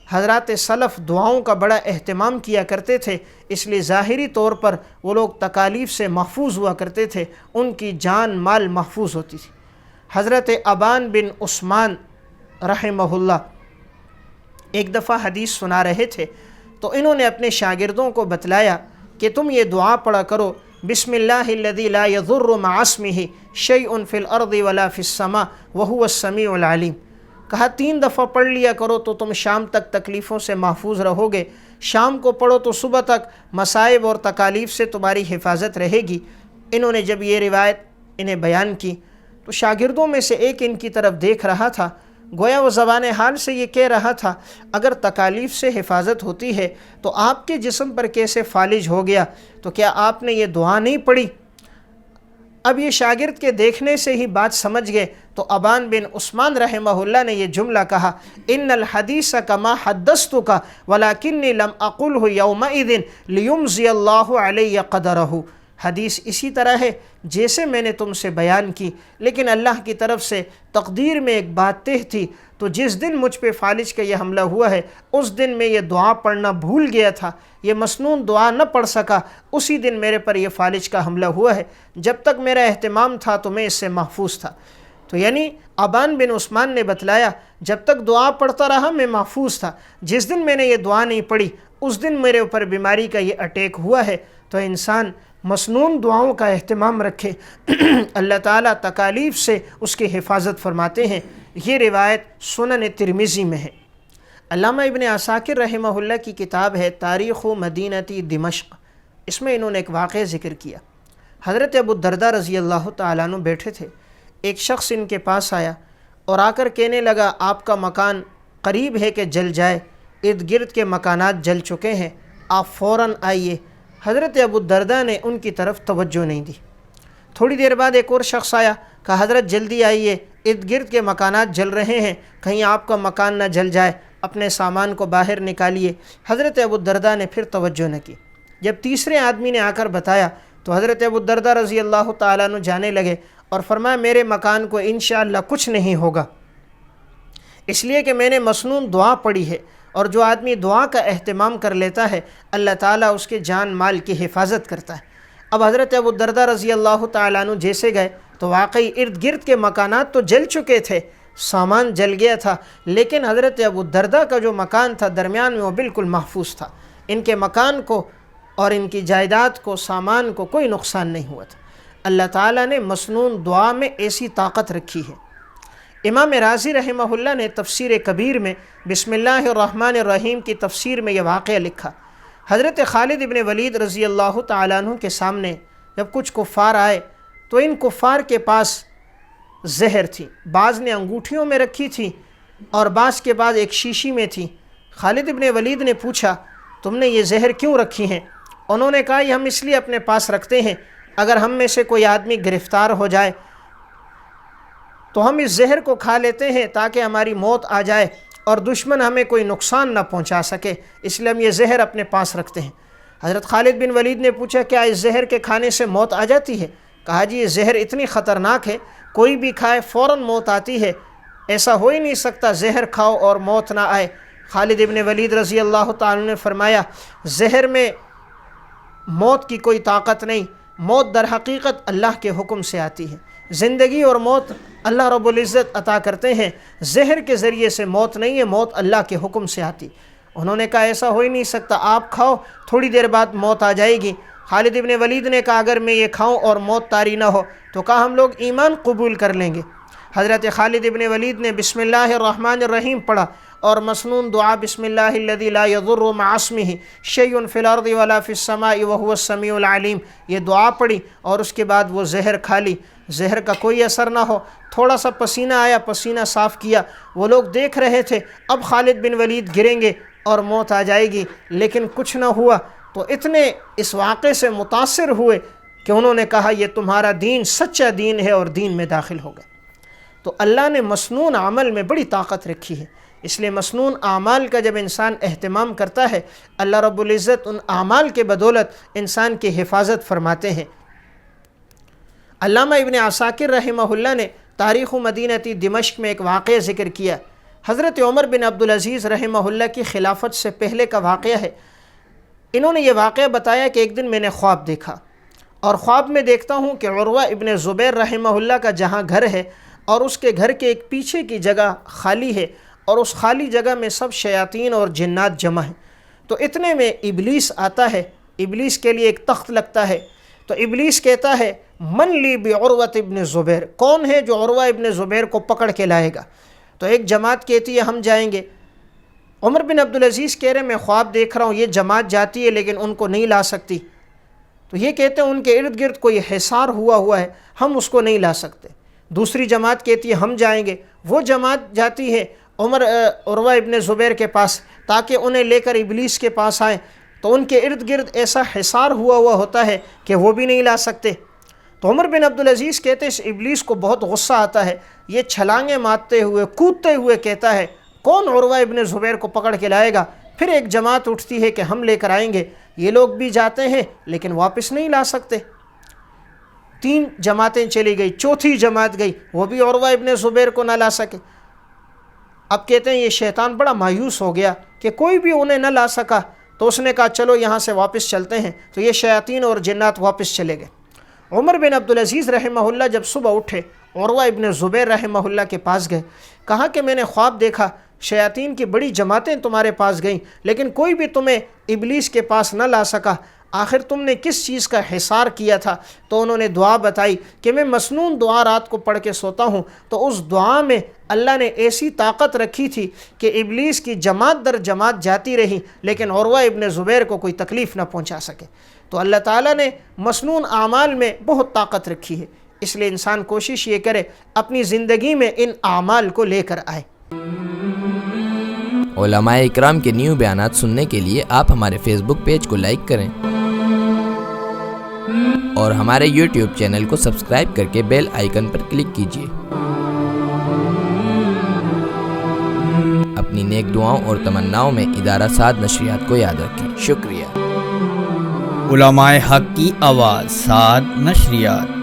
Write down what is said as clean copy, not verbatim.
حضرات سلف دعاؤں کا بڑا اہتمام کیا کرتے تھے، اس لیے ظاہری طور پر وہ لوگ تکالیف سے محفوظ ہوا کرتے تھے، ان کی جان مال محفوظ ہوتی تھی۔ حضرت ابان بن عثمان رحمہ اللہ ایک دفعہ حدیث سنا رہے تھے، تو انہوں نے اپنے شاگردوں کو بتلایا کہ تم یہ دعا پڑھا کرو، بسم اللہ الذی لا یضر مع اسمہ شیء فی الارض ولا فی السماء وہو السمیع العلیم۔ کہا 3 دفعہ پڑھ لیا کرو تو تم شام تک تکلیفوں سے محفوظ رہو گے، شام کو پڑھو تو صبح تک مصائب اور تکالیف سے تمہاری حفاظت رہے گی۔ انہوں نے جب یہ روایت انہیں بیان کی تو شاگردوں میں سے ایک ان کی طرف دیکھ رہا تھا، گویا وہ زبان حال سے یہ کہہ رہا تھا اگر تکالیف سے حفاظت ہوتی ہے تو آپ کے جسم پر کیسے فالج ہو گیا، تو کیا آپ نے یہ دعا نہیں پڑھی؟ اب یہ شاگرد کے دیکھنے سے ہی بات سمجھ گئے تو ابان بن عثمان رحمہ اللہ نے یہ جملہ کہا، ان الحدیث کما حدثتک ولکنی لم اقلہ یومئذ لیمضی اللہ علی قدرہ۔ حدیث اسی طرح ہے جیسے میں نے تم سے بیان کی، لیکن اللہ کی طرف سے تقدیر میں ایک بات طے تھی، تو جس دن مجھ پہ فالج کا یہ حملہ ہوا ہے اس دن میں یہ دعا پڑھنا بھول گیا تھا، یہ مسنون دعا نہ پڑھ سکا، اسی دن میرے پر یہ فالج کا حملہ ہوا ہے، جب تک میرا اہتمام تھا تو میں اس سے محفوظ تھا۔ تو یعنی ابان بن عثمان نے بتلایا جب تک دعا پڑھتا رہا میں محفوظ تھا، جس دن میں نے یہ دعا نہیں پڑھی اس دن میرے اوپر بیماری کا یہ اٹیک ہوا ہے۔ تو انسان مسنون دعاؤں کا اہتمام رکھے، اللہ تعالیٰ تکالیف سے اس کی حفاظت فرماتے ہیں۔ یہ روایت سنن ترمذی میں ہے۔ علامہ ابن عساکر رحمہ اللہ کی کتاب ہے تاریخ مدینہ دمشق، اس میں انہوں نے ایک واقعہ ذکر کیا۔ حضرت ابو الدرداء رضی اللہ تعالیٰ عنہ بیٹھے تھے، ایک شخص ان کے پاس آیا اور آ کر کہنے لگا آپ کا مکان قریب ہے کہ جل جائے، ارد گرد کے مکانات جل چکے ہیں، آپ فوراً آئیے۔ حضرت ابو الدرداء نے ان کی طرف توجہ نہیں دی۔ تھوڑی دیر بعد ایک اور شخص آیا، کہا حضرت جلدی آئیے، ارد گرد کے مکانات جل رہے ہیں، کہیں آپ کا مکان نہ جل جائے، اپنے سامان کو باہر نکالیے۔ حضرت ابو الدرداء نے پھر توجہ نہ کی۔ جب تیسرے آدمی نے آ کر بتایا تو حضرت ابو الدرداء رضی اللہ تعالیٰ عنہ جانے لگے اور فرمایا میرے مکان کو انشاءاللہ کچھ نہیں ہوگا، اس لیے کہ میں نے مسنون دعا پڑھی ہے، اور جو آدمی دعا کا اہتمام کر لیتا ہے اللہ تعالیٰ اس کے جان مال کی حفاظت کرتا ہے۔ اب حضرت ابو الدرداء رضی اللہ تعالیٰ عنہ جیسے گئے تو واقعی ارد گرد کے مکانات تو جل چکے تھے، سامان جل گیا تھا، لیکن حضرت ابو الدرداء کا جو مکان تھا درمیان میں وہ بالکل محفوظ تھا، ان کے مکان کو اور ان کی جائیداد کو سامان کو کوئی نقصان نہیں ہوا تھا۔ اللہ تعالیٰ نے مسنون دعا میں ایسی طاقت رکھی ہے۔ امام رازی رحمہ اللہ نے تفسیر کبیر میں بسم اللہ الرحمن الرحیم کی تفسیر میں یہ واقعہ لکھا، حضرت خالد ابن ولید رضی اللہ تعالیٰ عنہ کے سامنے جب کچھ کفار آئے تو ان کفار کے پاس زہر تھی، بعض نے انگوٹھیوں میں رکھی تھی اور بعض کے بعد ایک شیشی میں تھی۔ خالد ابن ولید نے پوچھا تم نے یہ زہر کیوں رکھی ہیں؟ انہوں نے کہا یہ ہم اس لیے اپنے پاس رکھتے ہیں اگر ہم میں سے کوئی آدمی گرفتار ہو جائے تو ہم اس زہر کو کھا لیتے ہیں تاکہ ہماری موت آ جائے اور دشمن ہمیں کوئی نقصان نہ پہنچا سکے، اس لیے ہم یہ زہر اپنے پاس رکھتے ہیں۔ حضرت خالد بن ولید نے پوچھا کیا اس زہر کے کھانے سے موت آ جاتی ہے؟ کہا جی یہ زہر اتنی خطرناک ہے کوئی بھی کھائے فوراً موت آتی ہے، ایسا ہو ہی نہیں سکتا زہر کھاؤ اور موت نہ آئے۔ خالد ابن ولید رضی اللہ تعالیٰ نے فرمایا زہر میں موت کی کوئی طاقت نہیں، موت در حقیقت اللہ کے حکم سے آتی ہے، زندگی اور موت اللہ رب العزت عطا کرتے ہیں، زہر کے ذریعے سے موت نہیں ہے، موت اللہ کے حکم سے آتی۔ انہوں نے کہا ایسا ہو ہی نہیں سکتا، آپ کھاؤ تھوڑی دیر بعد موت آ جائے گی۔ خالد ابن ولید نے کہا اگر میں یہ کھاؤں اور موت طاری نہ ہو تو کہا ہم لوگ ایمان قبول کر لیں گے۔ حضرت خالد ابن ولید نے بسم اللہ الرحمن الرحیم پڑھا اور مسنون دعا بسم اللہ الذی لا یضر مع اسمہ شیء فی الارض ولا فی السماء وہو السمیع العلیم، یہ دعا پڑھی اور اس کے بعد وہ زہر کھا لی، زہر کا کوئی اثر نہ ہو، تھوڑا سا پسینہ آیا، پسینہ صاف کیا، وہ لوگ دیکھ رہے تھے اب خالد بن ولید گریں گے اور موت آ جائے گی، لیکن کچھ نہ ہوا، تو اتنے اس واقعے سے متاثر ہوئے کہ انہوں نے کہا یہ تمہارا دین سچا دین ہے اور دین میں داخل ہو گئے۔ تو اللہ نے مسنون عمل میں بڑی طاقت رکھی ہے، اس لیے مسنون اعمال کا جب انسان اہتمام کرتا ہے اللہ رب العزت ان اعمال کے بدولت انسان کی حفاظت فرماتے ہیں۔ علامہ ابن عساکر رحمہ اللہ نے تاریخ مدینہ دمشق میں ایک واقعہ ذکر کیا، حضرت عمر بن عبدالعزیز رحمہ اللہ کی خلافت سے پہلے کا واقعہ ہے۔ انہوں نے یہ واقعہ بتایا کہ ایک دن میں نے خواب دیکھا، اور خواب میں دیکھتا ہوں کہ عروہ ابن زبیر رحمہ اللہ کا جہاں گھر ہے اور اس کے گھر کے ایک پیچھے کی جگہ خالی ہے، اور اس خالی جگہ میں سب شیاطین اور جنات جمع ہیں۔ تو اتنے میں ابلیس آتا ہے، ابلیس کے لیے ایک تخت لگتا ہے، تو ابلیس کہتا ہے من لی بعروۃ ابن زبیر، کون ہے جو عروہ ابن زبیر کو پکڑ کے لائے گا؟ تو ایک جماعت کہتی ہے ہم جائیں گے۔ عمر بن عبدالعزیز کہہ رہے میں خواب دیکھ رہا ہوں یہ جماعت جاتی ہے لیکن ان کو نہیں لا سکتی۔ تو یہ کہتے ہیں ان کے ارد گرد کوئی حصار ہوا ہے، ہم اس کو نہیں لا سکتے۔ دوسری جماعت کہتی ہے ہم جائیں گے، وہ جماعت جاتی ہے عروہ ابن زبیر کے پاس تاکہ انہیں لے کر ابلیس کے پاس آئیں، تو ان کے ارد گرد ایسا حصار ہوا ہوتا ہے کہ وہ بھی نہیں لا سکتے۔ تو عمر بن عبدالعزیز کہتے ہیں اس ابلیس کو بہت غصہ آتا ہے، یہ چھلانگیں مارتے ہوئے کودتے ہوئے کہتا ہے کون عروہ ابن زبیر کو پکڑ کے لائے گا؟ پھر ایک جماعت اٹھتی ہے کہ ہم لے کر آئیں گے، یہ لوگ بھی جاتے ہیں لیکن واپس نہیں لا سکتے۔ 3 جماعتیں چلی گئی، چوتھی جماعت گئی، وہ بھی عروہ ابن زبیر کو نہ لا سکے۔ اب کہتے ہیں یہ شیطان بڑا مایوس ہو گیا کہ کوئی بھی انہیں نہ لا سکا، تو اس نے کہا چلو یہاں سے واپس چلتے ہیں۔ تو یہ شیاطین اور جنات واپس چلے گئے۔ عمر بن عبدالعزیز رحمہ اللہ جب صبح اٹھے عروہ ابن زبیر رحمہ اللہ کے پاس گئے، کہا کہ میں نے خواب دیکھا شیاطین کی بڑی جماعتیں تمہارے پاس گئیں لیکن کوئی بھی تمہیں ابلیس کے پاس نہ لا سکا، آخر تم نے کس چیز کا حصار کیا تھا؟ تو انہوں نے دعا بتائی کہ میں مسنون دعا رات کو پڑھ کے سوتا ہوں، تو اس دعا میں اللہ نے ایسی طاقت رکھی تھی کہ ابلیس کی جماعت در جماعت جاتی رہی لیکن عروہ ابن زبیر کو کوئی تکلیف نہ پہنچا سکے۔ تو اللہ تعالیٰ نے مسنون اعمال میں بہت طاقت رکھی ہے، اس لیے انسان کوشش یہ کرے اپنی زندگی میں ان اعمال کو لے کر آئے۔ علماء اکرام کے نیو بیانات سننے کے لیے آپ ہمارے فیس بک پیج کو لائک کریں اور ہمارے یوٹیوب چینل کو سبسکرائب کر کے بیل آئیکن پر کلک کیجیے۔ اپنی نیک دعاؤں اور تمناؤں میں ادارہ سعد نشریات کو یاد رکھیں۔ شکریہ۔ علماء حق کی آواز، سعد نشریات۔